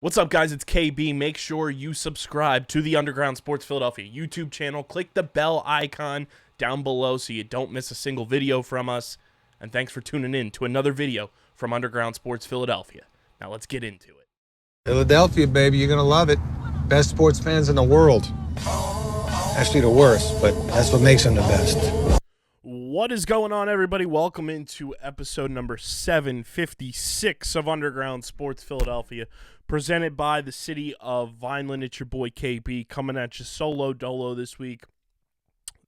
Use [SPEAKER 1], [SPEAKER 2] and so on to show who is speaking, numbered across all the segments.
[SPEAKER 1] What's up, guys? It's KB. Make sure you subscribe to the Underground Sports Philadelphia YouTube channel. Click the bell icon down below so you don't miss a single video from us. And thanks for tuning in to another video from Underground Sports Philadelphia. Now let's get into it.
[SPEAKER 2] Philadelphia, baby, you're going to love it. Best sports fans in the world. Actually, the worst, but that's what makes them the best.
[SPEAKER 1] What is going on, everybody? Welcome into episode number 756 of Underground Sports Philadelphia, presented by the city of Vineland. It's your boy KB coming at you solo dolo this week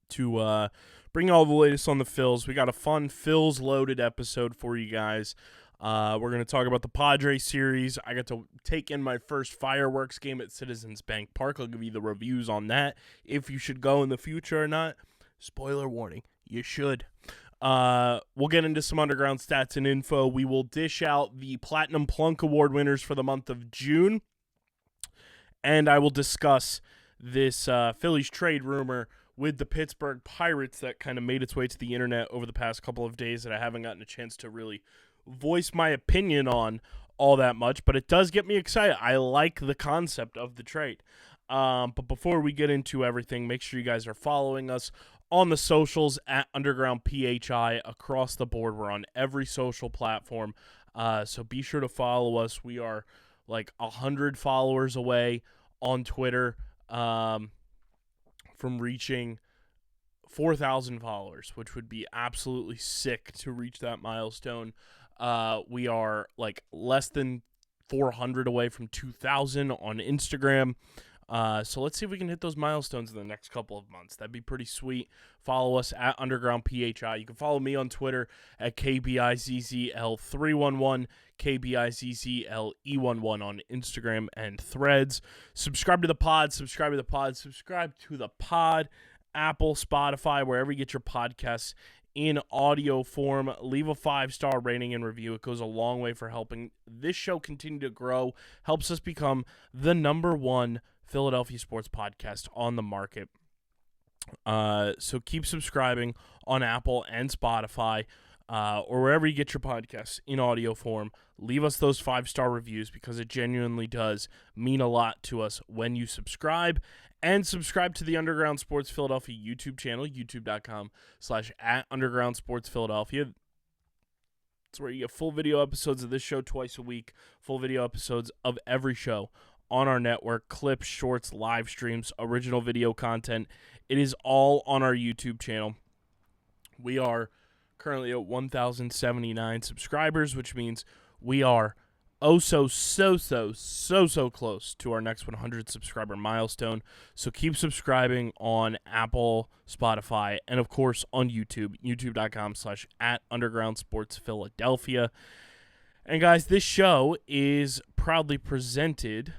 [SPEAKER 1] to bring all the latest on the Phils. We got a fun Phils loaded episode for you guys. We're going to talk about the Padres series. I got to take in my first fireworks game at Citizens Bank Park. I'll give you the reviews on that, if you should go in the future or not. Spoiler warning, you should. We'll get into some underground stats and info. We will dish out the Platinum Plunk Award winners for the month of June. And I will discuss this Phillies trade rumor with the Pittsburgh Pirates that kind of made its way to the internet over the past couple of days that I haven't gotten a chance to really voice my opinion on all that much. But it does get me excited. I like the concept of the trade. But before we get into everything, make sure you guys are following us on the socials at Underground PHI across the board. We're on every social platform, so be sure to follow us. We are like 100 followers away on Twitter from reaching 4,000 followers, which would be absolutely sick to reach that milestone. We are like less than 400 away from 2,000 on Instagram. So let's see if we can hit those milestones in the next couple of months. That'd be pretty sweet. Follow us at Underground PHI. You can follow me on Twitter at KBIZZL311, KBIZZLE11 on Instagram and Threads. Subscribe to the pod, subscribe to the pod, Apple, Spotify, wherever you get your podcasts in audio form. Leave a 5-star rating and review. It goes a long way for helping this show continue to grow, helps us become the #1 Philadelphia sports podcast on the market. So keep subscribing on Apple and Spotify or wherever you get your podcasts in audio form. Leave us those 5-star reviews because it genuinely does mean a lot to us when you subscribe. And subscribe to the Underground Sports Philadelphia YouTube channel, youtube.com/@Underground Sports Philadelphia. It's where you get full video episodes of this show twice a week, full video episodes of every show on our network, clips, shorts, live streams, original video content. It is all on our YouTube channel. We are currently at 1,079 subscribers, which means we are so close to our next 100 subscriber milestone. So keep subscribing on Apple, Spotify, and of course on YouTube, youtube.com/@Underground Sports Philadelphia. And guys, this show is proudly presented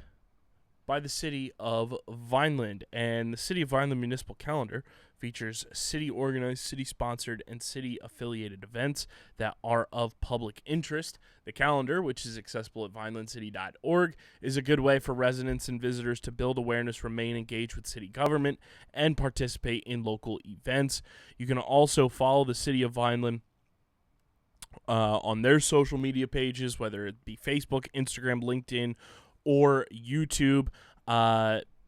[SPEAKER 1] by the city of Vineland, and the city of Vineland municipal calendar features city-organized, city-sponsored, and city-affiliated events that are of public interest. The calendar, which is accessible at vinelandcity.org, is a good way for residents and visitors to build awareness, remain engaged with city government, and participate in local events. You can also follow the city of Vineland on their social media pages, whether it be Facebook, Instagram, LinkedIn, or YouTube.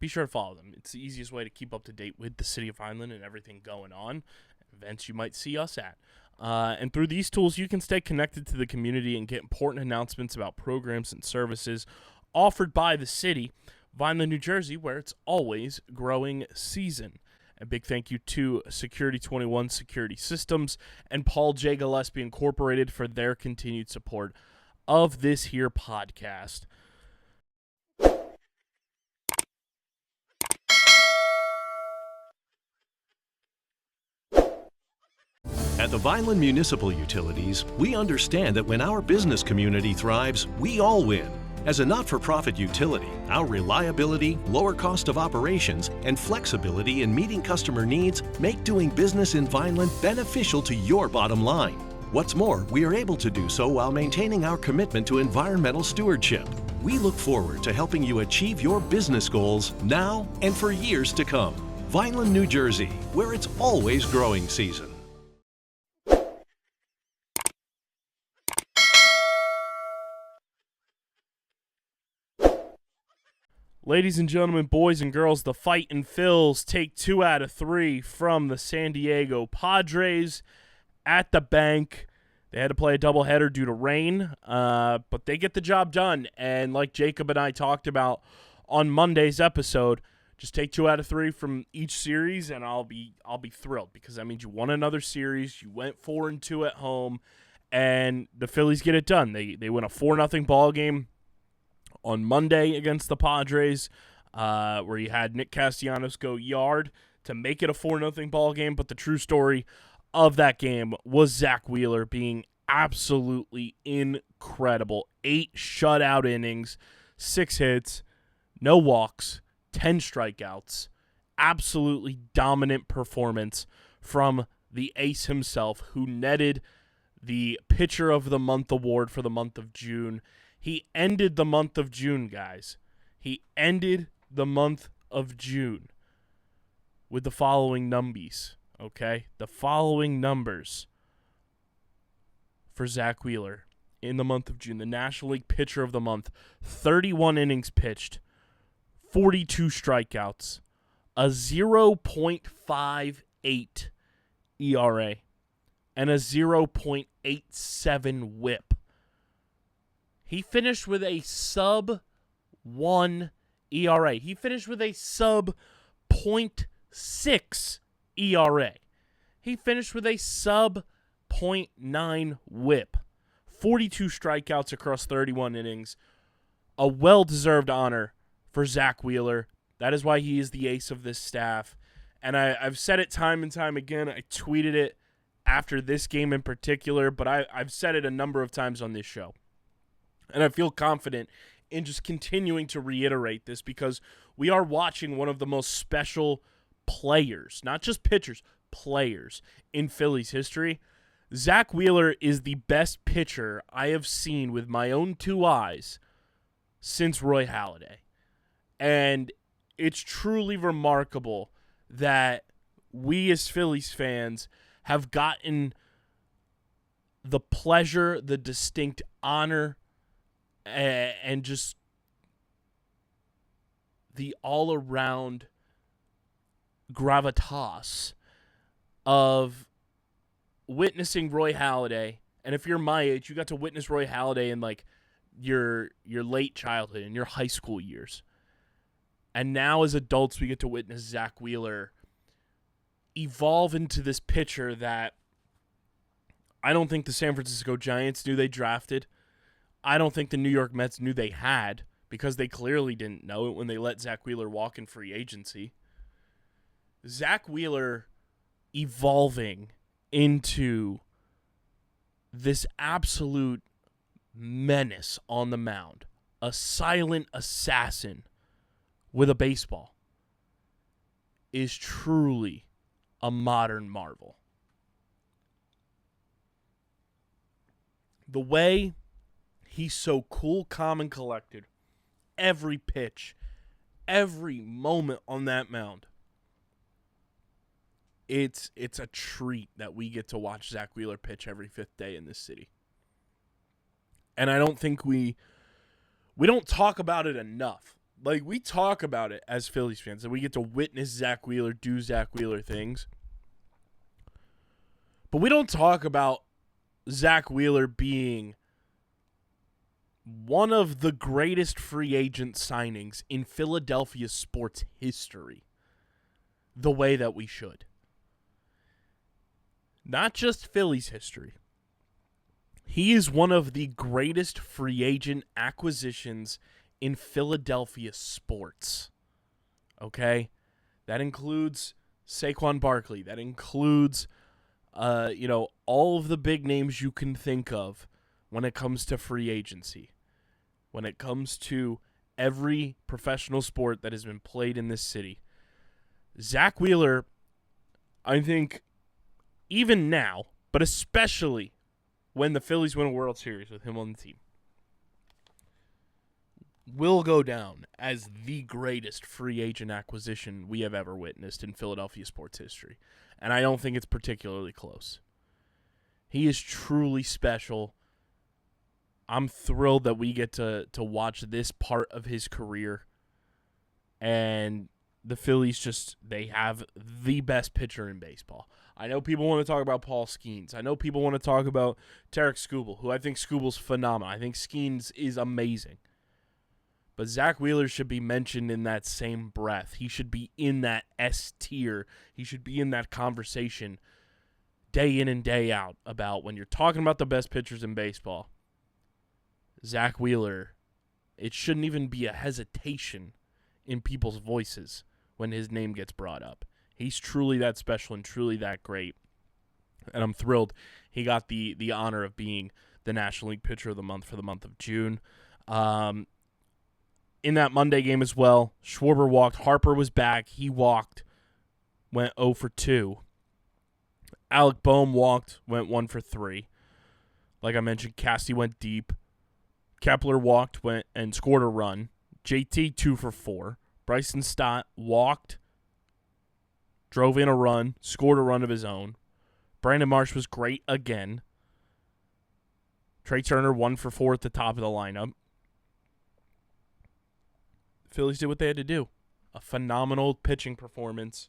[SPEAKER 1] Be sure to follow them. It's the easiest way to keep up to date with the city of Vineland and everything going on, events you might see us at. And through these tools, you can stay connected to the community and get important announcements about programs and services offered by the city, Vineland, New Jersey, where it's always growing season. A big thank you to Security 21 Security Systems and Paul J. Gillespie Incorporated for their continued support of this here podcast.
[SPEAKER 3] At the Vineland Municipal Utilities, we understand that when our business community thrives, we all win. As a not-for-profit utility, our reliability, lower cost of operations, and flexibility in meeting customer needs make doing business in Vineland beneficial to your bottom line. What's more, we are able to do so while maintaining our commitment to environmental stewardship. We look forward to helping you achieve your business goals now and for years to come. Vineland, New Jersey, where it's always growing season.
[SPEAKER 1] Ladies and gentlemen, boys and girls, the Fightin' Phils take 2 out of 3 from the San Diego Padres at the bank. They had to play a doubleheader due to rain, but they get the job done. And like Jacob and I talked about on Monday's episode, just take 2 out of 3 from each series, and I'll be thrilled, because that means you won another series. You went 4-2 at home, and the Phillies get it done. They win a 4-0 ball game on Monday against the Padres, where you had Nick Castellanos go yard to make it a 4-0 ball game. But the true story of that game was Zack Wheeler being absolutely incredible. 8 shutout innings, 6 hits, no walks, 10 strikeouts. Absolutely dominant performance from the ace himself, who netted the Pitcher of the Month award for the month of June. He ended the month of June, guys. He ended the month of June with the following numbies, okay? The following numbers for Zack Wheeler in the month of June. The National League Pitcher of the Month. 31 innings pitched, 42 strikeouts, a 0.58 ERA, and a 0.87 whip. He finished with a sub-1 ERA. He finished with a sub-0.6 ERA. He finished with a sub-0.9 whip. 42 strikeouts across 31 innings. A well-deserved honor for Zack Wheeler. That is why he is the ace of this staff. And I've said it time and time again. I tweeted it after this game in particular, but I've said it a number of times on this show. And I feel confident in just continuing to reiterate this, because we are watching one of the most special players, not just pitchers, players in Phillies history. Zack Wheeler is the best pitcher I have seen with my own 2 eyes since Roy Halladay. And it's truly remarkable that we as Phillies fans have gotten the pleasure, the distinct honor, and just the all-around gravitas of witnessing Roy Halladay. And if you're my age, you got to witness Roy Halladay in like your late childhood, in your high school years. And now as adults, we get to witness Zack Wheeler evolve into this pitcher that I don't think the San Francisco Giants knew they drafted. I don't think the New York Mets knew they had, because they clearly didn't know it when they let Zack Wheeler walk in free agency. Zack Wheeler evolving into this absolute menace on the mound, a silent assassin with a baseball, is truly a modern marvel. The way he's so cool, calm, and collected every pitch, every moment on that mound. It's a treat that we get to watch Zack Wheeler pitch every 5th day in this city. And I don't think we don't talk about it enough. Like, we talk about it as Phillies fans, and we get to witness Zack Wheeler do Zack Wheeler things. But we don't talk about Zack Wheeler being one of the greatest free agent signings in Philadelphia sports history the way that we should. Not just Phillies history. He is one of the greatest free agent acquisitions in Philadelphia sports. Okay? That includes Saquon Barkley. That includes, all of the big names you can think of when it comes to free agency. When it comes to every professional sport that has been played in this city. Zack Wheeler, I think, even now, but especially when the Phillies win a World Series with him on the team, will go down as the greatest free agent acquisition we have ever witnessed in Philadelphia sports history. And I don't think it's particularly close. He is truly special. I'm thrilled that we get to watch this part of his career. And the Phillies they have the best pitcher in baseball. I know people want to talk about Paul Skeens. I know people want to talk about Tarek Skubal, who I think Skubal's phenomenal. I think Skeens is amazing. But Zack Wheeler should be mentioned in that same breath. He should be in that S tier. He should be in that conversation day in and day out about when you're talking about the best pitchers in baseball. Zack Wheeler, it shouldn't even be a hesitation in people's voices when his name gets brought up. He's truly that special and truly that great. And I'm thrilled he got the honor of being the National League Pitcher of the Month for the month of June. In that Monday game as well, Schwarber walked. Harper was back. He walked, went 0 for 2. Alec Boehm walked, went 1 for 3. Like I mentioned, Cassie went deep. Kepler walked, went and scored a run. JT 2 for 4. Bryson Stott walked, drove in a run, scored a run of his own. Brandon Marsh was great again. Trey Turner 1 for 4 at the top of the lineup. Phillies did what they had to do. A phenomenal pitching performance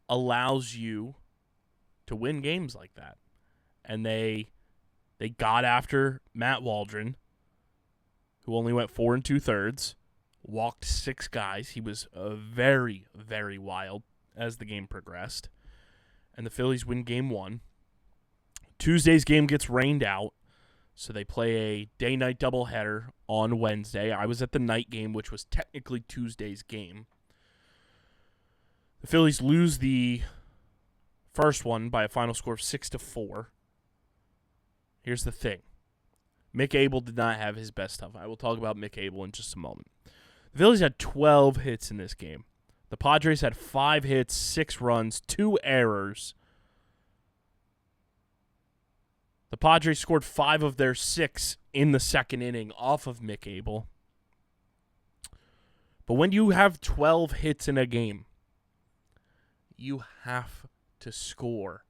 [SPEAKER 1] allows you to win games like that. And they got after Matt Waldron, who only went 4 2/3, walked 6 guys. He was very, very wild as the game progressed. And the Phillies win game 1. Tuesday's game gets rained out, so they play a day-night doubleheader on Wednesday. I was at the night game, which was technically Tuesday's game. The Phillies lose the first one by a final score of 6-4. Here's the thing. Mick Abel did not have his best stuff. I will talk about Mick Abel in just a moment. The Phillies had 12 hits in this game. The Padres had 5 hits, 6 runs, 2 errors. The Padres scored 5 of their 6 in the second inning off of Mick Abel. But when you have 12 hits in a game, you have to score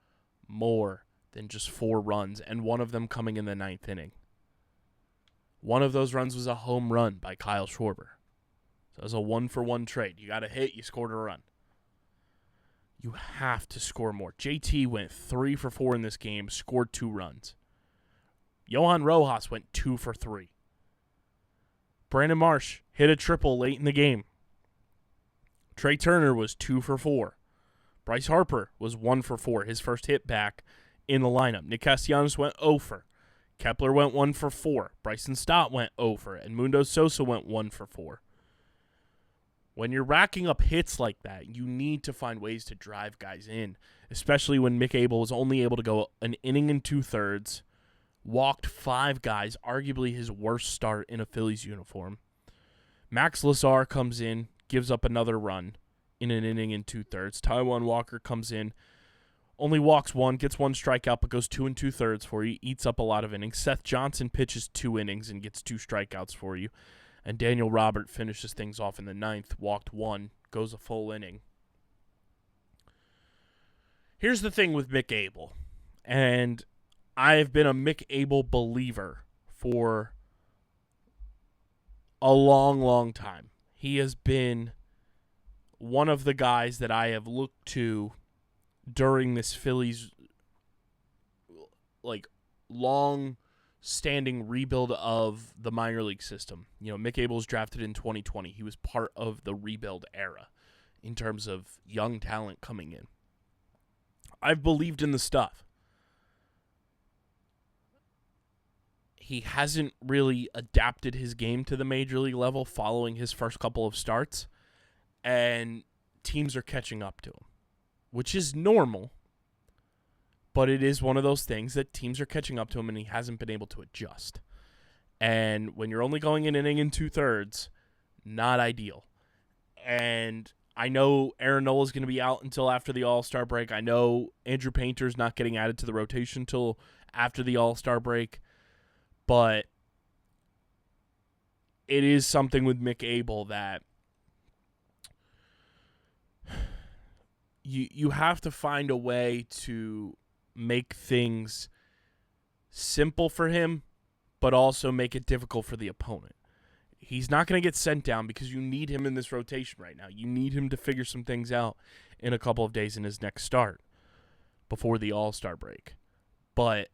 [SPEAKER 1] more than just 4 runs, and one of them coming in the 9th inning. One of those runs was a home run by Kyle Schwarber. So it was a 1-for-1 trade. You got a hit, you scored a run. You have to score more. JT went 3 for 4 in this game, scored 2 runs. Johan Rojas went 2 for 3. Brandon Marsh hit a triple late in the game. Trey Turner was 2 for 4. Bryce Harper was 1 for 4, his first hit back in the lineup. Nick Castellanos went 0 for. Kepler went 1 for 4. Bryson Stott went 0 for. And Mundo Sosa went 1 for 4. When you're racking up hits like that, you need to find ways to drive guys in, especially when Mick Abel was only able to go an inning and 2/3, walked 5 guys, arguably his worst start in a Phillies uniform. Max Lazar comes in, gives up another run in an inning and 2/3. Taijuan Walker comes in, only walks 1, gets 1 strikeout, but goes 2 2/3 for you, eats up a lot of innings. Seth Johnson pitches 2 innings and gets 2 strikeouts for you. And Daniel Robert finishes things off in the 9th, walked 1, goes a full inning. Here's the thing with Mick Abel, and I've been a Mick Abel believer for a long, long time. He has been one of the guys that I have looked to during this Phillies long-standing rebuild of the minor league system. You know, Mick Abel was drafted in 2020. He was part of the rebuild era in terms of young talent coming in. I've believed in the stuff. He hasn't really adapted his game to the major league level following his first couple of starts, and teams are catching up to him, which is normal, but it is one of those things that teams are catching up to him and he hasn't been able to adjust. And when you're only going an inning and 2/3, not ideal. And I know Aaron Nola is going to be out until after the All-Star break. I know Andrew Painter's not getting added to the rotation until after the All-Star break. But it is something with Mick Abel that you have to find a way to make things simple for him, but also make it difficult for the opponent. He's not going to get sent down because you need him in this rotation right now. You need him to figure some things out in a couple of days in his next start before the All-Star break. But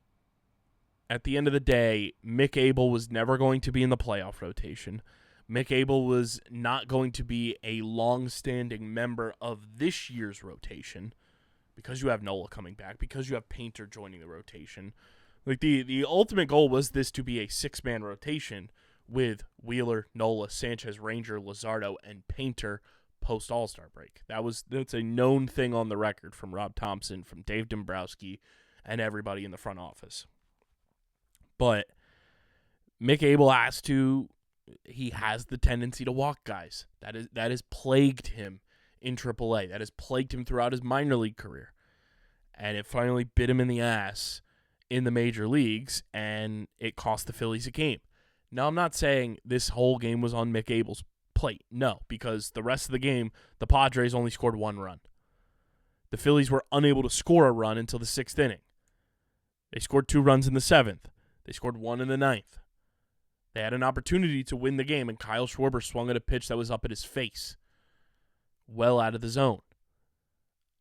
[SPEAKER 1] at the end of the day, Mick Abel was never going to be in the playoff rotation. Mick Abel was not going to be a long-standing member of this year's rotation because you have Nola coming back, because you have Painter joining the rotation. Like the ultimate goal was this to be a 6-man rotation with Wheeler, Nola, Sanchez, Ranger, Luzardo, and Painter post All-Star break. That's a known thing on the record from Rob Thompson, from Dave Dombrowski, and everybody in the front office. But Mick Abel has the tendency to walk guys. That has plagued him in AAA. That has plagued him throughout his minor league career. And it finally bit him in the ass in the major leagues, and it cost the Phillies a game. Now, I'm not saying this whole game was on Mick Abel's plate. No, because the rest of the game, the Padres only scored 1 run. The Phillies were unable to score a run until the 6th inning. They scored 2 runs in the 7th. They scored 1 in the 9th. They had an opportunity to win the game, and Kyle Schwarber swung at a pitch that was up at his face, well out of the zone.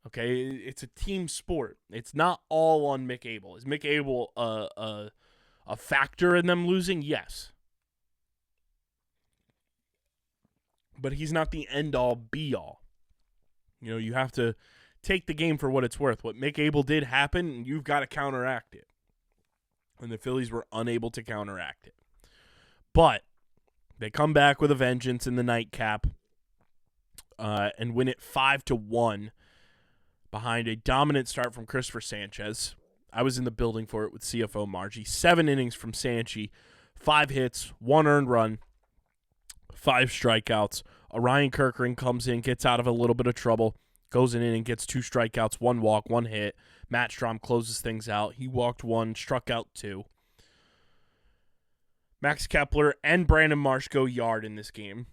[SPEAKER 1] Okay, it's a team sport. It's not all on Mick Abel. Is Mick Abel a factor in them losing? Yes. But he's not the end-all, be-all. You know, you have to take the game for what it's worth. What Mick Abel did happen, you've got to counteract it. And the Phillies were unable to counteract it. But they come back with a vengeance in the nightcap and win it 5-1 behind a dominant start from Cristopher Sanchez. I was in the building for it with CFO Margie. 7 innings from Sanchez, 5 hits, 1 earned run, 5 strikeouts. Orion Kirkering comes in, gets out of a little bit of trouble, goes in and gets 2 strikeouts, 1 walk, 1 hit. Matt Strom closes things out. He walked 1, struck out 2. Max Kepler and Brandon Marsh go yard in this game.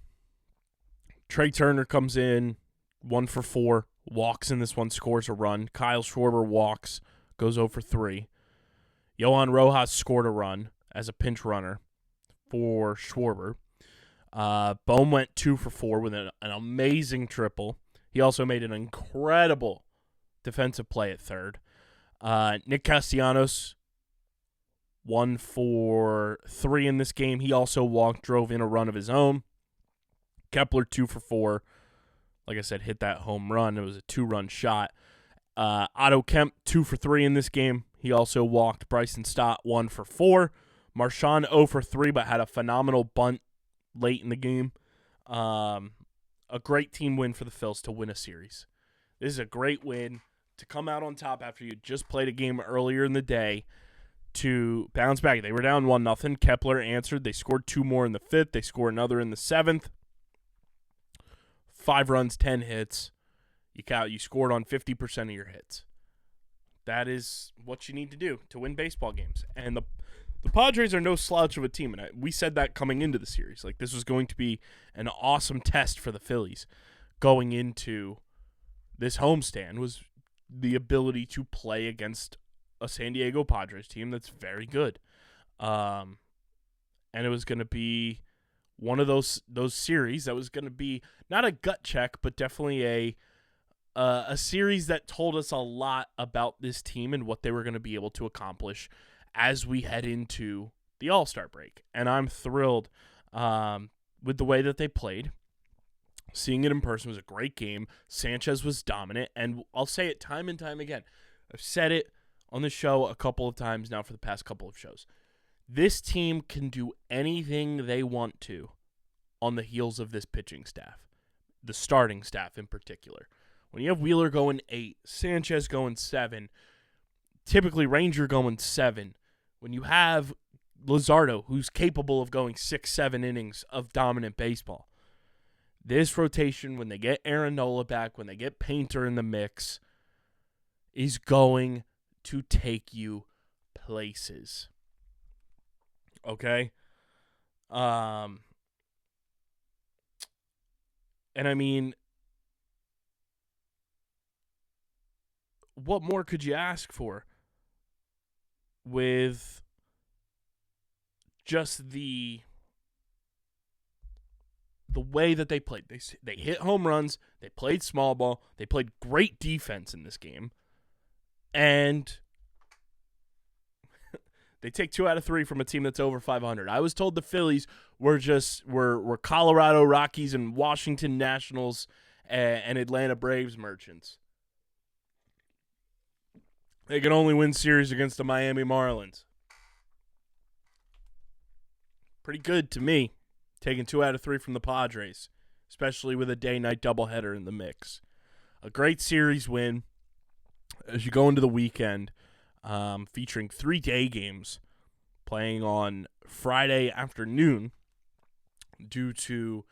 [SPEAKER 1] Trey Turner comes in, 1 for 4, walks in this one, scores a run. Kyle Schwarber walks, goes 0 for 3. Johan Rojas scored a run as a pinch runner for Schwarber. Bohm went 2 for 4 with an amazing triple. He also made an incredible defensive play at third. Nick Castellanos, 1 for 3 in this game. He also walked, drove in a run of his own. Kepler, 2 for 4. Like I said, hit that home run. It was a 2-run shot. Otto Kemp, 2 for 3 in this game. He also walked. Bryson Stott, 1 for 4. Marchand, 0 for 3, but had a phenomenal bunt late in the game. A great team win for the Phils to win a series. This is a great win to come out on top after you just played a game earlier in the day to bounce back. They were down 1-0. Kepler answered. They scored 2 more in the 5th. They score another in the 7th. 5 runs, 10 hits. You scored on 50% of your hits. That is what you need to do to win baseball games. And the Padres are no slouch of a team. And we said that coming into the series. Like, this was going to be an awesome test for the Phillies going into this homestand, was the ability to play against a San Diego Padres team that's very good. And it was going to be one of those series that was going to be not a gut check, but definitely a series that told us a lot about this team and what they were going to be able to accomplish as we head into the All-Star break. And I'm thrilled with the way that they played. Seeing it in person was a great game. Sanchez was dominant, and I'll say it time and time again. I've said it on the show a couple of times now for the past couple of shows. This team can do anything they want to on the heels of this pitching staff, the starting staff in particular. When you have Wheeler going 8, Sanchez going 7, typically Ranger going 7, when you have Luzardo, who's capable of going 6-7 innings of dominant baseball, this rotation, when they get Aaron Nola back, when they get Painter in the mix, is going to take you places. Okay? And I mean, what more could you ask for with just the the way that they played. They hit home runs. They played small ball. They played great defense in this game. And they take 2 out of 3 from a team that's over 500. I was told the Phillies were Colorado Rockies and Washington Nationals and Atlanta Braves merchants. They can only win series against the Miami Marlins. Pretty good to me, taking 2 out of 3 from the Padres, especially with a day-night doubleheader in the mix. A great series win as you go into the weekend, featuring 3 day games playing on Friday afternoon due to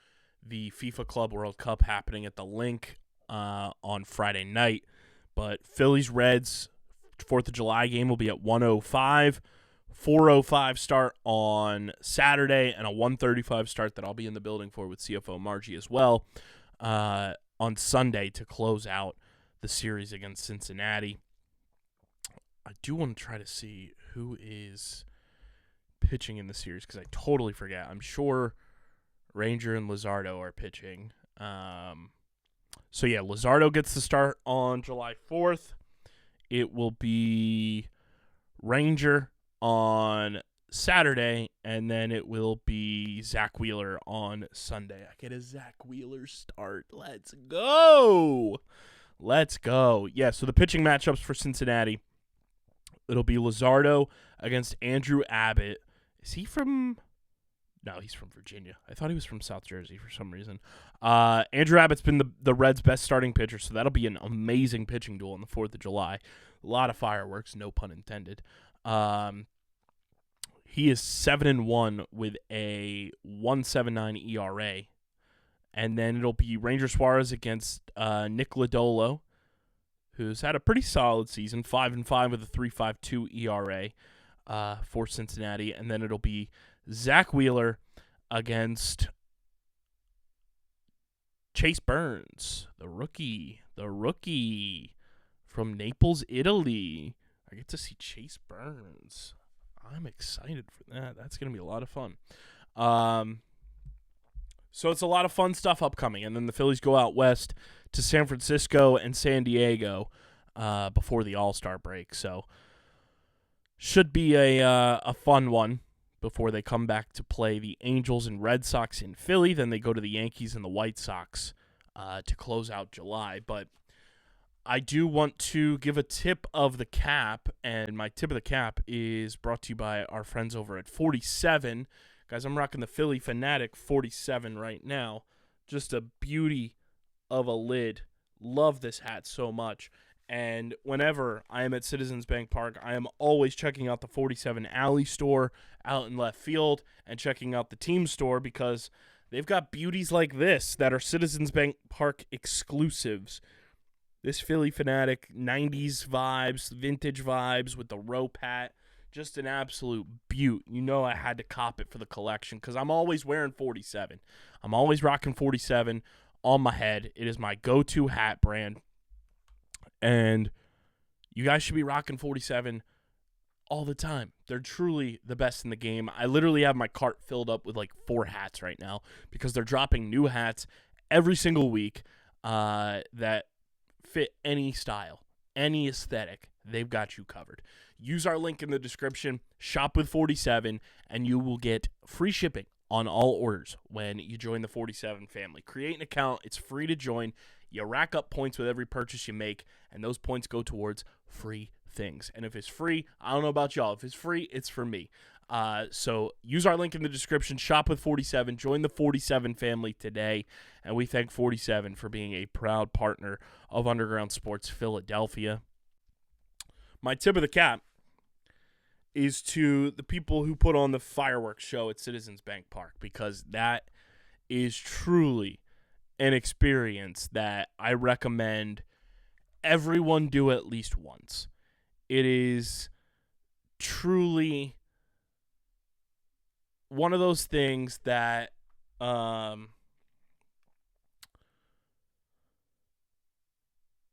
[SPEAKER 1] the FIFA Club World Cup happening at the Link on Friday night. But Phillies-Reds 4th of July game will be at 1:05. 4:05 start on Saturday, and a 1:35 start that I'll be in the building for with CFO Margie as well on Sunday to close out the series against Cincinnati. I do want to try to see who is pitching in the series because I totally forget. I'm sure Ranger and Luzardo are pitching. So, yeah, Luzardo gets the start on July 4th. It will be Ranger on Saturday, and then it will be Zack Wheeler on Sunday. I get a Zack Wheeler start. Let's go. Let's go. Yeah, so the pitching matchups for Cincinnati, it'll be Luzardo against Andrew Abbott. Is he from... No, he's from Virginia. I thought he was from South Jersey for some reason. Andrew Abbott's been the Reds' best starting pitcher, so that'll be an amazing pitching duel on the 4th of July. A lot of fireworks, no pun intended. He is 7-1 with a 1.79 ERA. And then it'll be Ranger Suarez against Nick Lodolo, who's had a pretty solid season, 5-5 with a 3.52 ERA for Cincinnati. And then it'll be Zack Wheeler against Chase Burns, the rookie from Naples, Italy. I get to see Chase Burns. I'm excited for that. That's going to be a lot of fun. So it's a lot of fun stuff upcoming. And then the Phillies go out west to San Francisco and San Diego before the All-Star break. So should be a fun one before they come back to play the Angels and Red Sox in Philly. Then they go to the Yankees and the White Sox to close out July. But I do want to give a tip of the cap, and my tip of the cap is brought to you by our friends over at 47. Guys, I'm rocking the Philly Fanatic 47 right now. Just a beauty of a lid. Love this hat so much. And whenever I am at Citizens Bank Park, I am always checking out the 47 Alley store out in left field and checking out the team store because they've got beauties like this that are Citizens Bank Park exclusives. This Philly Fanatic, 90s vibes, vintage vibes with the rope hat. Just an absolute beaut. You know I had to cop it for the collection because I'm always wearing 47. I'm always rocking 47 on my head. It is my go-to hat brand. And you guys should be rocking 47 all the time. They're truly the best in the game. I literally have my cart filled up with like 4 hats right now because they're dropping new hats every single week that fit any style, any aesthetic. They've got you covered. Use our link in the description, shop with 47, and you will get free shipping on all orders when you join the 47 family. Create an account. It's free to join. You rack up points with every purchase you make, and those points go towards free things. And if it's free, I don't know about y'all. If it's free, it's for me. So use our link in the description, shop with 47, join the 47 family today, and we thank 47 for being a proud partner of Underground Sports Philadelphia. My tip of the cap is to the people who put on the fireworks show at Citizens Bank Park because that is truly an experience that I recommend everyone do at least once. It is truly one of those things that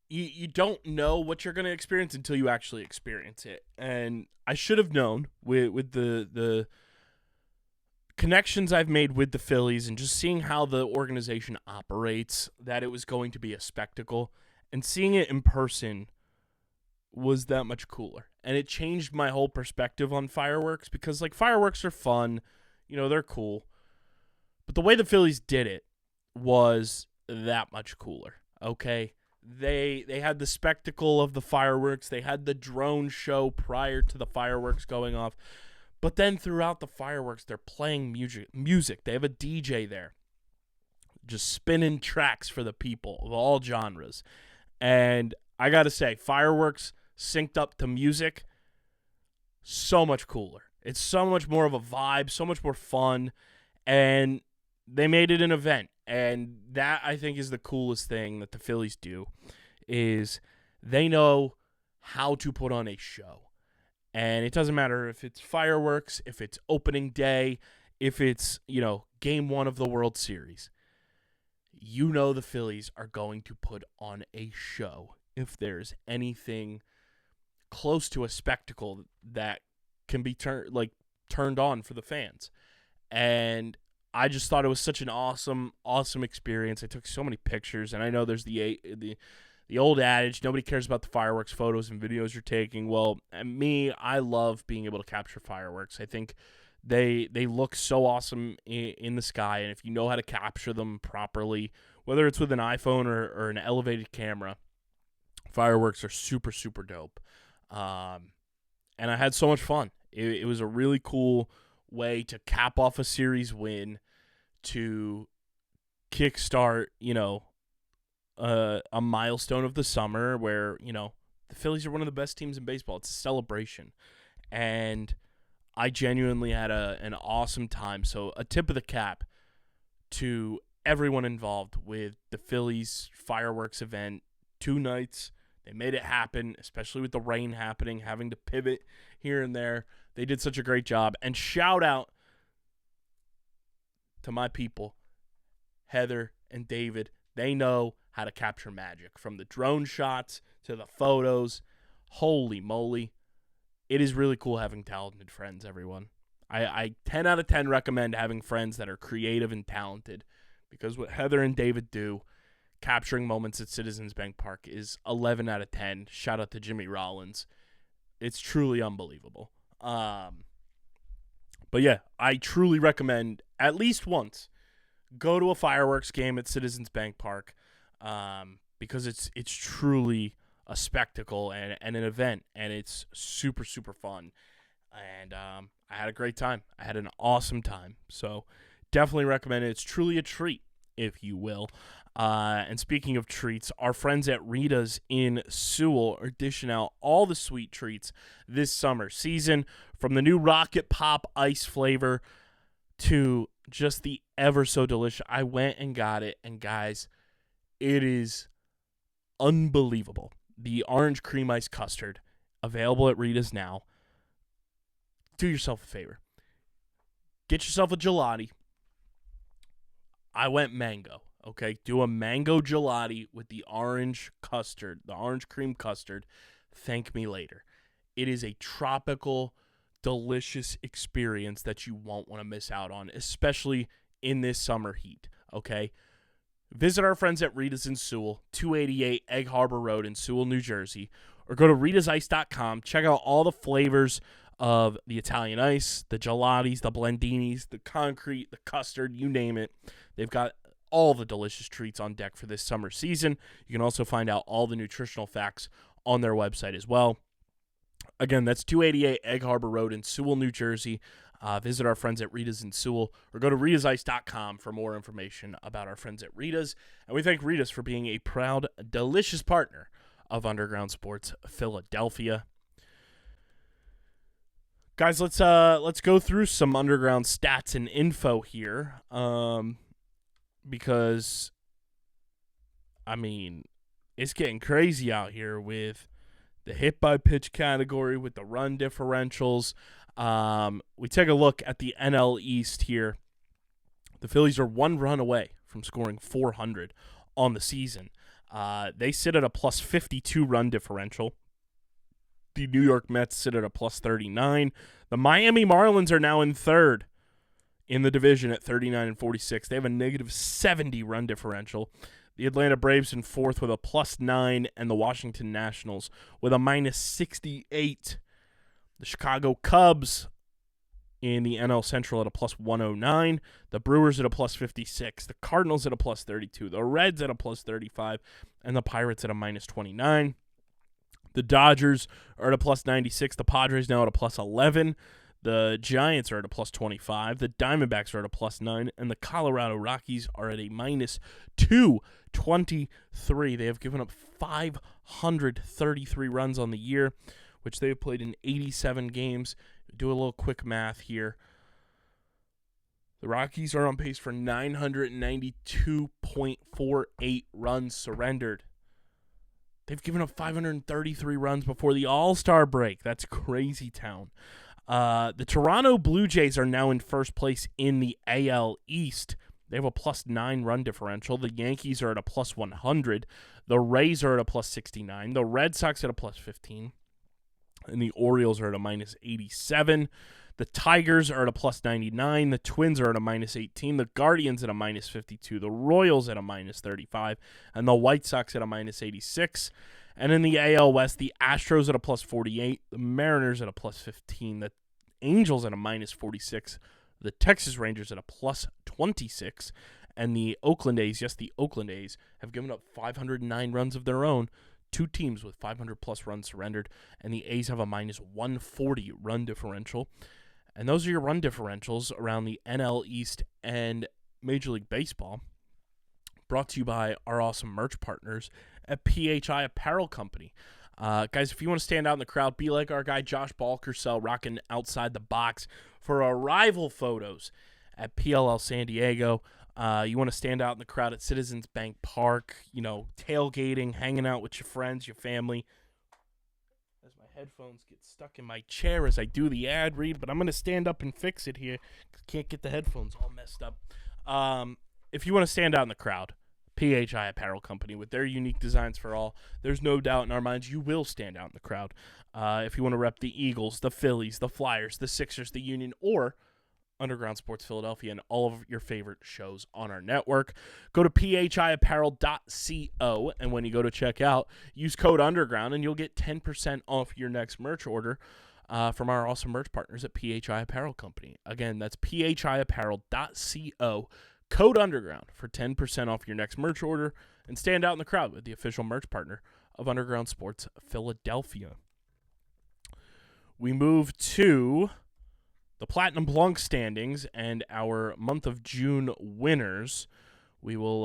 [SPEAKER 1] you don't know what you're going to experience until you actually experience it. And I should have known with the connections I've made with the Phillies and just seeing how the organization operates, that it was going to be a spectacle, and seeing it in person was that much cooler. And it changed my whole perspective on fireworks because, like, fireworks are fun. You know, they're cool. But the way the Phillies did it was that much cooler, okay? They had the spectacle of the fireworks. They had the drone show prior to the fireworks going off. But then throughout the fireworks, they're playing music. They have a DJ there just spinning tracks for the people of all genres. And I got to say, fireworks synced up to music, so much cooler. It's so much more of a vibe, so much more fun. And they made it an event. And that, I think, is the coolest thing that the Phillies do, is they know how to put on a show. And it doesn't matter if it's fireworks, if it's opening day, if it's, game 1 of the World Series. You know the Phillies are going to put on a show if there's anything close to a spectacle that can be turned on for the fans. And I just thought it was such an awesome experience. I took so many pictures, and I know there's the old adage, nobody cares about the fireworks photos and videos you're taking. Well, I love being able to capture fireworks. I think they look so awesome in the sky, and if you know how to capture them properly, whether it's with an iPhone or an elevated camera, fireworks are super, super dope. And I had so much fun. It was a really cool way to cap off a series win, to kickstart, a milestone of the summer where, the Phillies are one of the best teams in baseball. It's a celebration. And I genuinely had an awesome time. So a tip of the cap to everyone involved with the Phillies fireworks event. 2 nights. They made it happen, especially with the rain happening, having to pivot here and there. They did such a great job. And shout out to my people, Heather and David. They know how to capture magic, from the drone shots to the photos. Holy moly. It is really cool having talented friends, everyone. I 10 out of 10 recommend having friends that are creative and talented, because what Heather and David do, capturing moments at Citizens Bank Park, is 11 out of 10. Shout out to Jimmy Rollins. It's truly unbelievable. But yeah, I truly recommend at least once go to a fireworks game at Citizens Bank Park, because it's truly a spectacle and an event, and it's super, super fun. And I had a great time. I had an awesome time. So definitely recommend it. It's truly a treat, if you will. And speaking of treats, our friends at Rita's in Sewell are dishing out all the sweet treats this summer season, from the new Rocket Pop ice flavor to just the ever so delicious. I went and got it, and guys, it is unbelievable. The orange cream ice custard, available at Rita's now. Do yourself a favor. Get yourself a gelati. I went mango. Okay, do a mango gelati with the orange custard, the orange cream custard. Thank me later. It is a tropical, delicious experience that you won't want to miss out on, especially in this summer heat, okay? Visit our friends at Rita's in Sewell, 288 Egg Harbor Road in Sewell, New Jersey, or go to ritazice.com. Check out all the flavors of the Italian ice, the gelatis, the blendinis, the concrete, the custard, you name it. They've got all the delicious treats on deck for this summer season. You can also find out all the nutritional facts on their website as well. Again, that's 288 Egg Harbor Road in Sewell, New Jersey. Visit our friends at Rita's in Sewell, or go to ritazice.com for more information about our friends at Rita's. And we thank Rita's for being a proud, delicious partner of Underground Sports Philadelphia. Guys, let's go through some Underground stats and info here. Because, I mean, it's getting crazy out here with the hit-by-pitch category, with the run differentials. We take a look at the NL East here. The Phillies are 1 run away from scoring 400 on the season. They sit at a plus 52 run differential. The New York Mets sit at a plus 39. The Miami Marlins are now in third in the division at 39 and 46. They have a negative 70 run differential. The Atlanta Braves in fourth with a +9, and the Washington Nationals with a -68. The Chicago Cubs in the NL Central at a +109. The Brewers at a +56. The Cardinals at a +32. The Reds at a +35. And the Pirates at a -29. The Dodgers are at a +96. The Padres now at a +11. The Giants are at a +25. The Diamondbacks are at a +9. And the Colorado Rockies are at a -223. They have given up 533 runs on the year, which they have played in 87 games. Do a little quick math here. The Rockies are on pace for 992.48 runs surrendered. They've given up 533 runs before the All-Star break. That's crazy town. The Toronto Blue Jays are now in first place in the AL East. They have a +9 run differential. The Yankees are at a +100. The Rays are at a +69. The Red Sox at a +15. And the Orioles are at a -87. The Tigers are at a +99. The Twins are at a -18. The Guardians at a -52. The Royals at a -35. And the White Sox at a -86. And in the AL West, the Astros at a +48. The Mariners at a +15. The Angels at a -46. The Texas Rangers at a +26. And the Oakland A's, yes, the Oakland A's, have given up 509 runs of their own. Two teams with 500-plus runs surrendered, and the A's have a -140 run differential. And those are your run differentials around the NL East and Major League Baseball, brought to you by our awesome merch partners at PHI Apparel Company. Guys, if you want to stand out in the crowd, be like our guy Josh Balkersell rocking Outside the Box for arrival photos at PLL San Diego. You want to stand out in the crowd at Citizens Bank Park, tailgating, hanging out with your friends, your family. As my headphones get stuck in my chair as I do the ad read, but I'm going to stand up and fix it here. Can't get the headphones all messed up. If you want to stand out in the crowd, PHI Apparel Company, with their unique designs for all, there's no doubt in our minds you will stand out in the crowd. If you want to rep the Eagles, the Phillies, the Flyers, the Sixers, the Union, or Underground Sports Philadelphia, and all of your favorite shows on our network, go to phiapparel.co, and when you go to check out, use code Underground, and you'll get 10% off your next merch order from our awesome merch partners at PHI Apparel Company. Again, that's phiapparel.co, code Underground for 10% off your next merch order, and stand out in the crowd with the official merch partner of Underground Sports Philadelphia. We move to the Platinum Plunk standings and our month of June winners. We will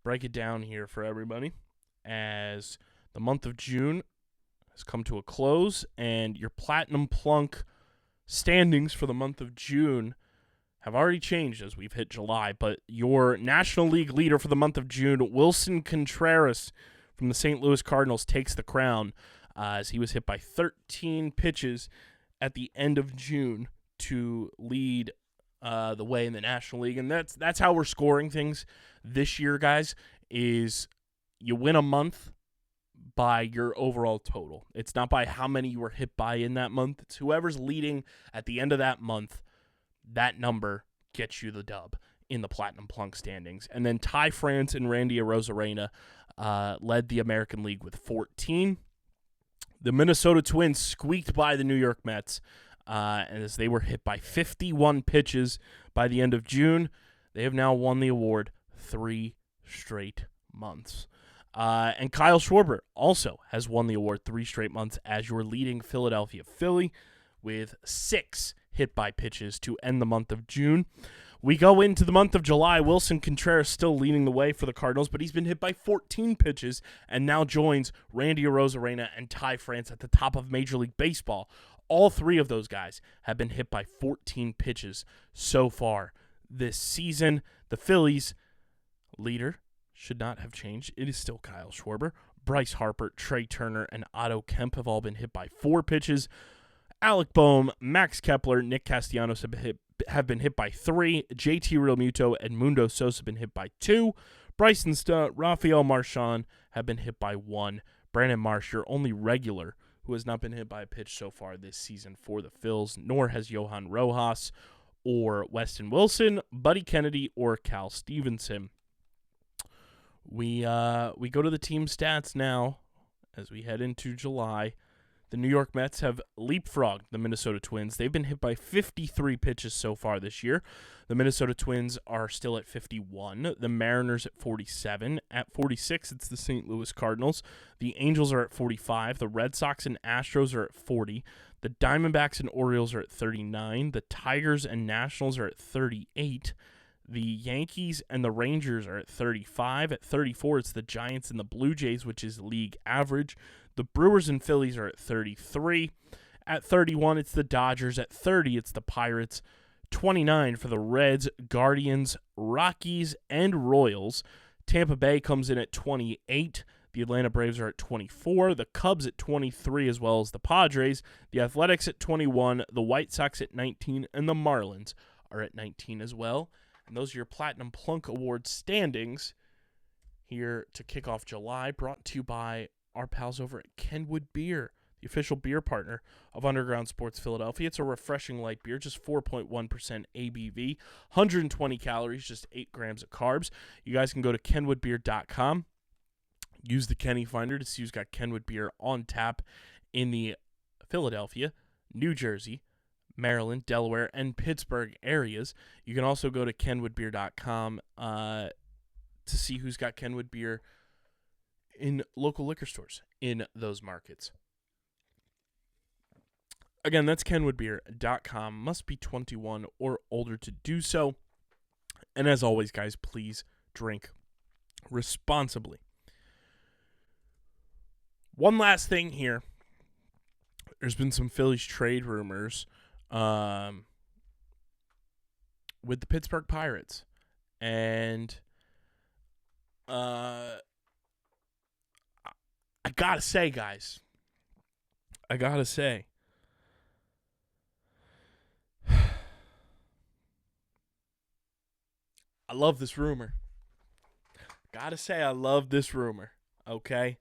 [SPEAKER 1] break it down here for everybody as the month of June has come to a close, and your Platinum Plunk standings for the month of June have already changed as we've hit July, but your National League leader for the month of June, Wilson Contreras from the St. Louis Cardinals, takes the crown as he was hit by 13 pitches at the end of June to lead the way in the National League. And that's how we're scoring things this year, guys, is you win a month by your overall total. It's not by how many you were hit by in that month. It's whoever's leading at the end of that month. That number gets you the dub in the Platinum Plunk standings. And then Ty France and Randy Arozarena led the American League with 14. The Minnesota Twins squeaked by the New York Mets as they were hit by 51 pitches by the end of June. They have now won the award 3 straight months. And Kyle Schwarber also has won the award 3 straight months as your leading Philadelphia Philly with 6 hit by pitches to end the month of June. We go into the month of July. Wilson Contreras still leading the way for the Cardinals, but he's been hit by 14 pitches and now joins Randy Arozarena and Ty France at the top of Major League Baseball. All 3 of those guys have been hit by 14 pitches so far this season. The Phillies leader should not have changed. It is still Kyle Schwarber. Bryce Harper, Trey Turner, and Otto Kemp have all been hit by 4 pitches. Alec Boehm, Max Kepler, Nick Castellanos have been hit by 3. JT Realmuto and Mundo Sosa have been hit by 2. Bryson Stott, Rafael Marchand have been hit by 1. Brandon Marsh, your only regular who has not been hit by a pitch so far this season for the Phils, nor has Johan Rojas or Weston Wilson, Buddy Kennedy, or Cal Stevenson. We go to the team stats now as we head into July. The New York Mets have leapfrogged the Minnesota Twins. They've been hit by 53 pitches so far this year. The Minnesota Twins are still at 51. The Mariners at 47. At 46, it's the St. Louis Cardinals. The Angels are at 45. The Red Sox and Astros are at 40. The Diamondbacks and Orioles are at 39. The Tigers and Nationals are at 38. The Yankees and the Rangers are at 35. At 34, it's the Giants and the Blue Jays, which is league average. The Brewers and Phillies are at 33. At 31, it's the Dodgers. At 30, it's the Pirates. 29 for the Reds, Guardians, Rockies, and Royals. Tampa Bay comes in at 28. The Atlanta Braves are at 24. The Cubs at 23, as well as the Padres. The Athletics at 21. The White Sox at 19. And the Marlins are at 19 as well. And those are your Platinum Plunk Award standings here to kick off July, brought to you by our pals over at Kenwood Beer, the official beer partner of Underground Sports Philadelphia. It's a refreshing light beer, just 4.1% ABV, 120 calories, just 8 grams of carbs. You guys can go to kenwoodbeer.com, use the Kenny Finder to see who's got Kenwood Beer on tap in the Philadelphia, New Jersey, Maryland, Delaware, and Pittsburgh areas. You can also go to kenwoodbeer.com to see who's got Kenwood Beer in local liquor stores in those markets. Again, that's kenwoodbeer.com. Must be 21 or older to do so. And as always, guys, please drink responsibly. One last thing here. There's been some Phillies trade rumors with the Pittsburgh Pirates. And I gotta say, guys, I love this rumor. I love this rumor, okay?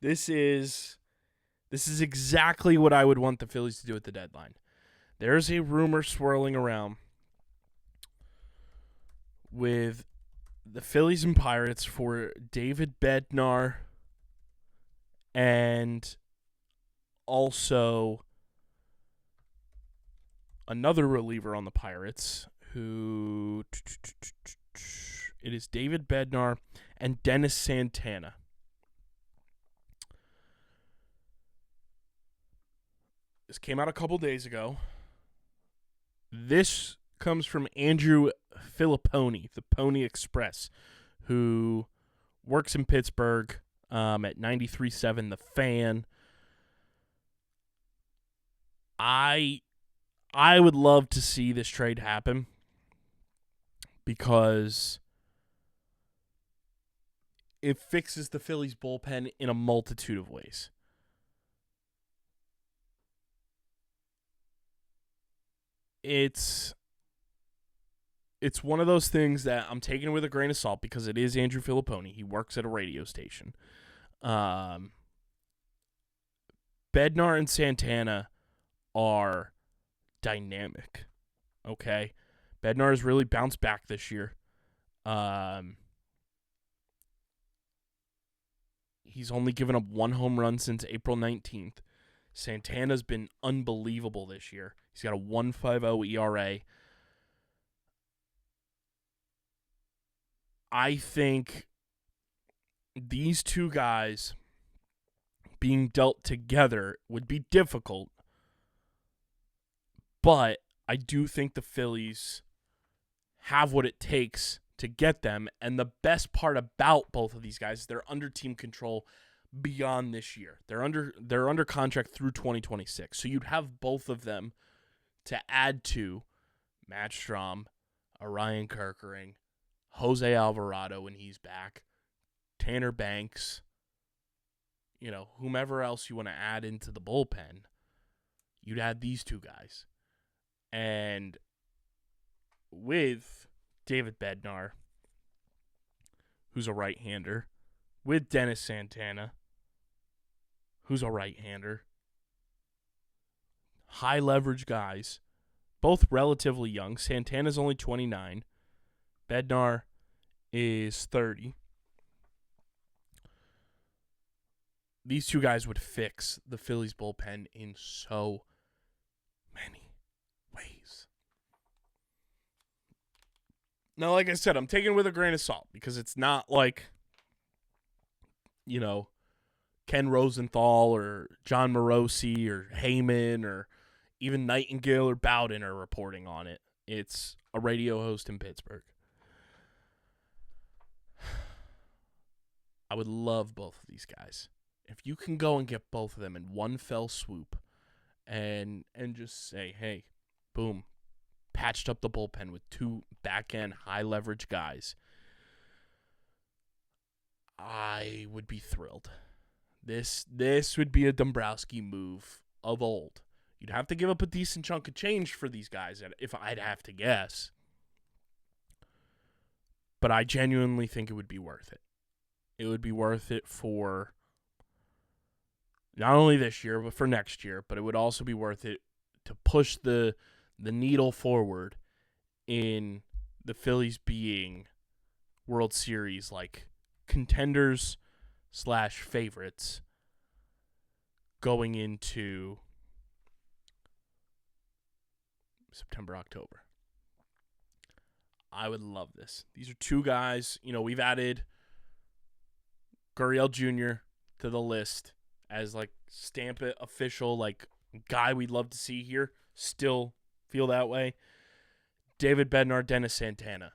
[SPEAKER 1] This is exactly what I would want the Phillies to do at the deadline. There's a rumor swirling around with the Phillies and Pirates for David Bednar and also another reliever on the Pirates who it is David Bednar and Dennis Santana. This came out a couple days ago. This comes from Andrew Filipponi, the Pony Express, who works in Pittsburgh at 93.7 The Fan. I would love to see this trade happen because it fixes the Phillies bullpen in a multitude of ways. It's one of those things that I'm taking with a grain of salt because it is Andrew Filipponi. He works at a radio station. Bednar and Santana are dynamic. Okay? Bednar has really bounced back this year. He's only given up 1 home run since April 19th. Santana's been unbelievable this year. He's got a 1.50 ERA. I think these two guys being dealt together would be difficult, but I do think the Phillies have what it takes to get them, and the best part about both of these guys is they're under team control beyond this year. They're under contract through 2026, so you'd have both of them to add to Matt Strahm, Orion Kerkering, Jose Alvarado when he's back, Tanner Banks, whomever else you want to add into the bullpen, you'd add these two guys. And with David Bednar, who's a right-hander, with Dennis Santana, who's a right-hander, high-leverage guys, both relatively young. Santana's only 29. Bednar is 30. These two guys would fix the Phillies bullpen in so many ways. Now, like I said, I'm taking it with a grain of salt because it's not like, Ken Rosenthal or John Morosi or Heyman or even Nightingale or Bowden are reporting on it. It's a radio host in Pittsburgh. I would love both of these guys. If you can go and get both of them in one fell swoop and just say, hey, boom, patched up the bullpen with two back-end high-leverage guys, I would be thrilled. This would be a Dombrowski move of old. You'd have to give up a decent chunk of change for these guys, if I'd have to guess. But I genuinely think it would be worth it. It would be worth it for not only this year, but for next year. But it would also be worth it to push the needle forward in the Phillies being World Series like contenders / favorites going into September, October. I would love this. These are two guys, we've added Gurriel Jr. to the list as like stamp it official, like guy we'd love to see here. Still feel that way. David Bednar, Dennis Santana.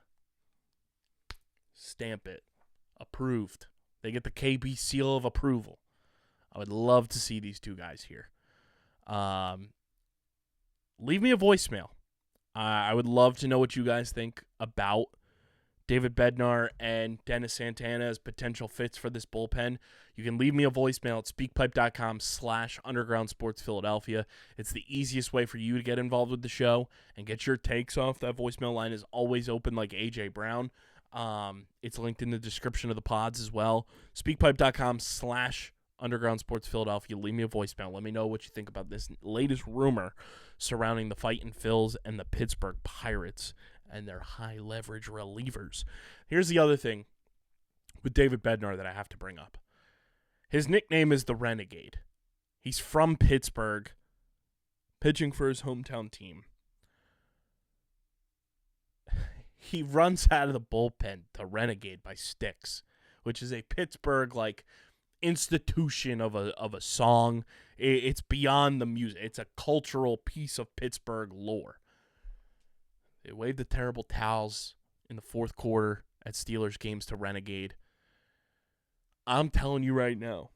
[SPEAKER 1] Stamp it. Approved. They get the KB seal of approval. I would love to see these two guys here. Leave me a voicemail. I would love to know what you guys think about David Bednar and Dennis Santana as potential fits for this bullpen. You can leave me a voicemail at speakpipe.com/undergroundsportsphiladelphia. It's the easiest way for you to get involved with the show and get your takes off. That voicemail line is always open like A.J. Brown. It's linked in the description of the pods as well. Speakpipe.com/undergroundsportsphiladelphia. Leave me a voicemail. Let me know what you think about this latest rumor surrounding the Fightin' Phils and the Pittsburgh Pirates and their high-leverage relievers. Here's the other thing with David Bednar that I have to bring up. His nickname is the Renegade. He's from Pittsburgh, pitching for his hometown team. He runs out of the bullpen to Renegade by Styx, which is a Pittsburgh, institution of a song. It's beyond the music. It's a cultural piece of Pittsburgh lore. They waved the terrible towels in the fourth quarter at Steelers games to Renegade. I'm telling you right now,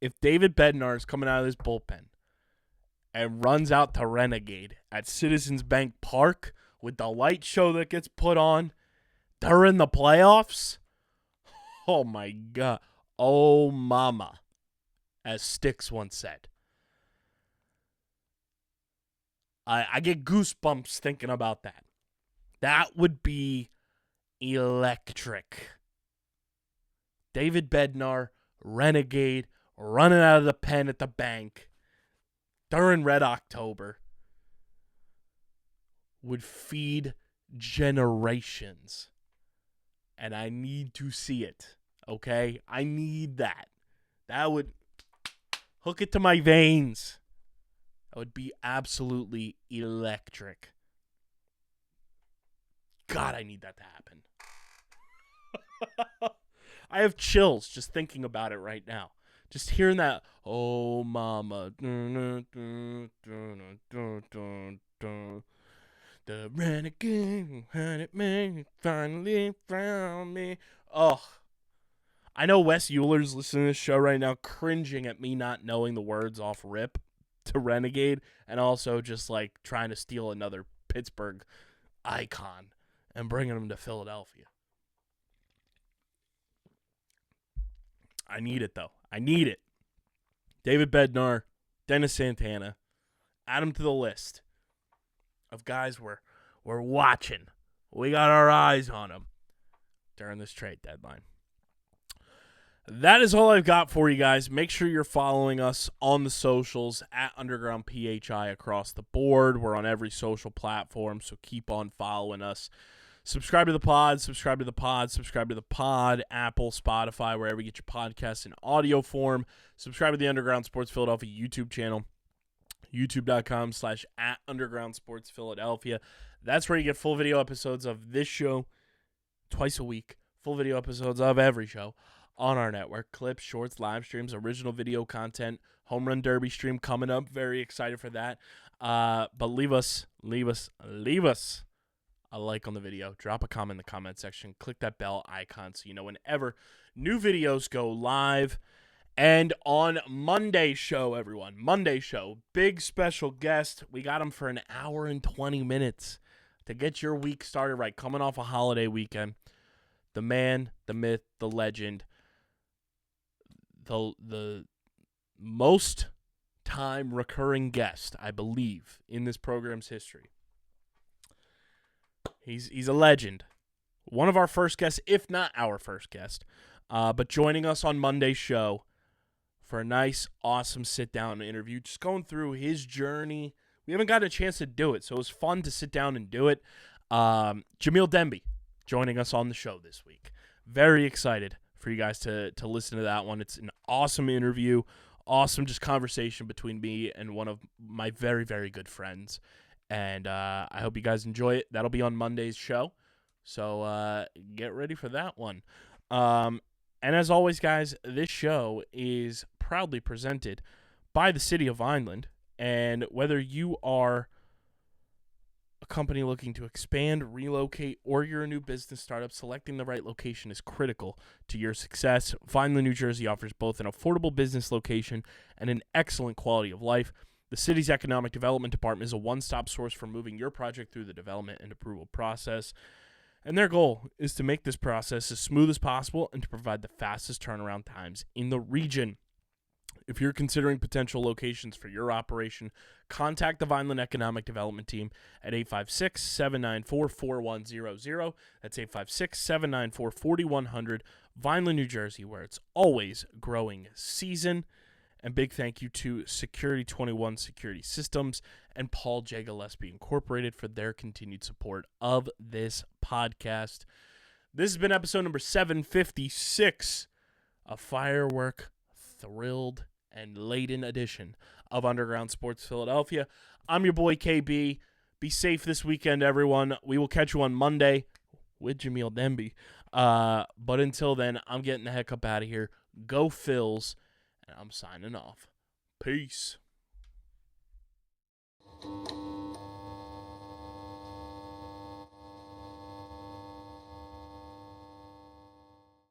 [SPEAKER 1] if David Bednar is coming out of this bullpen and runs out to Renegade at Citizens Bank Park with the light show that gets put on during the playoffs, oh my God. Oh mama, as Styx once said. I get goosebumps thinking about that. That would be electric. David Bednar, Renegade, running out of the pen at the bank during Red October would feed generations. And I need to see it, okay? I need that. That would hook it to my veins. That would be absolutely electric. God, I need that to happen. I have chills just thinking about it right now. Just hearing that, oh, mama. The renegade who had it made finally found me. Oh, I know Wes Euler's listening to this show right now, cringing at me not knowing the words off rip to Renegade, and also just trying to steal another Pittsburgh icon and bringing him to Philadelphia. I need it, though. I need it. David Bednar, Dennis Santana, add them to the list of guys we're watching. We got our eyes on them during this trade deadline. That is all I've got for you guys. Make sure you're following us on the socials at Underground PHI across the board. We're on every social platform, so keep on following us. Subscribe to the pod, subscribe to the pod, subscribe to the pod, Apple, Spotify, wherever you get your podcasts in audio form. Subscribe to the Underground Sports Philadelphia YouTube channel, youtube.com/@UndergroundSportsPhiladelphia. That's where you get full video episodes of this show twice a week, full video episodes of every show on our network, clips, shorts, live streams, original video content, home run derby stream coming up. Very excited for that. But leave us a like on the video. Drop a comment in the comment section. Click that bell icon so you know whenever new videos go live. And on Monday's show, everyone, Monday's show, big special guest. We got him for an hour and 20 minutes to get your week started right, coming off a holiday weekend. The man, the myth, the legend, the most time recurring guest, I believe, in this program's history. He's a legend. One of our first guests, if not our first guest. But joining us on Monday's show for a nice, awesome sit-down interview, just going through his journey. We haven't gotten a chance to do it, so it was fun to sit down and do it. Jamil Demby joining us on the show this week. Very excited for you guys to listen to that one. It's an awesome interview, awesome just conversation between me and one of my very, very good friends. And I hope you guys enjoy it. That'll be on Monday's show, so get ready for that one. And as always, guys, this show is proudly presented by the City of Vineland. And whether you are a company looking to expand, relocate, or you're a new business startup, selecting the right location is critical to your success. Vineland, New Jersey offers both an affordable business location and an excellent quality of life. The city's economic development department is a one-stop source for moving your project through the development and approval process. And their goal is to make this process as smooth as possible and to provide the fastest turnaround times in the region. If you're considering potential locations for your operation, contact the Vineland Economic Development Team at 856-794-4100. That's 856-794-4100, Vineland, New Jersey, where it's always growing season. And big thank you to Security 21 Security Systems and Paul J. Gillespie Incorporated for their continued support of this podcast. This has been episode number 756, a firework-thrilled and laden edition of Underground Sports Philadelphia. I'm your boy KB. Be safe this weekend, everyone. We will catch you on Monday with Jamil Demby. But until then, I'm getting the heck up out of here. Go Phils. And I'm signing off. Peace.